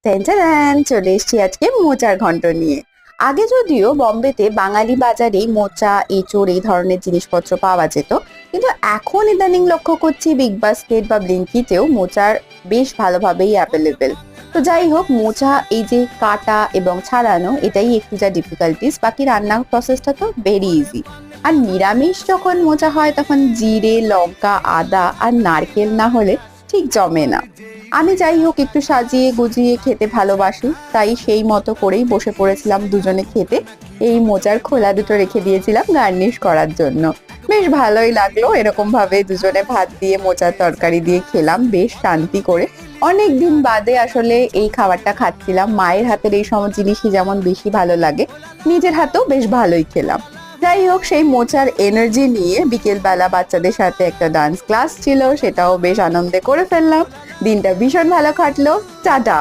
টেনটান চলে এসেছি আজকে মোচার ঘন্ট নিয়ে। আগে যদিও বম্বেতে বাঙালি বাজারেই মোচা, এঁচোড় এই ধরনের জিনিসপত্র পাওয়া যেত, কিন্তু এখন ইদানিং লক্ষ্য করছি বিগ বাস্কেট বা ব্লিঙ্কিতেও মোচার বেশ ভালোভাবেই অ্যাভেলেবেল। তো যাই হোক, মোচা এই যে কাটা এবং ছাড়ানো এটাই একটু যা ডিফিকাল্টিস, বাকি রান্নার প্রসেসটা তো ভেরি ইজি। আর নিরামিষ যখন মোচা হয় তখন জিরে, লঙ্কা, আদা আর নারকেল না হলে ঠিক জমে না। আমি যাই হোক একটু সাজিয়ে গুজিয়ে খেতে ভালোবাসি, তাই সেই মতো করেই বসে পড়েছিলাম দুজনে খেতে। এই মোচার খোলা দুটো রেখে দিয়েছিলাম গার্নিশ করার জন্য। বেশ ভালোই লাগলো এরকম ভাবে দুজনে ভাত দিয়ে মোচার তরকারি দিয়ে খেলাম বেশ শান্তি করে। অনেক দিন বাদে আসলে এই খাবারটা খাচ্ছিলাম। মায়ের হাতের এই সব জিনিসই যেমন বেশি ভালো লাগে, নিজের হাতেও বেশ ভালোই খেলাম। যাই হোক, সেই মোচার এনার্জি নিয়ে বিকেল বেলা বাচ্চাদের সাথে একটা ডান্স ক্লাস ছিল, সেটাও বেশ আনন্দে করে ফেললাম। দিনটা ভীষণ ভালো কাটলো। টাটা।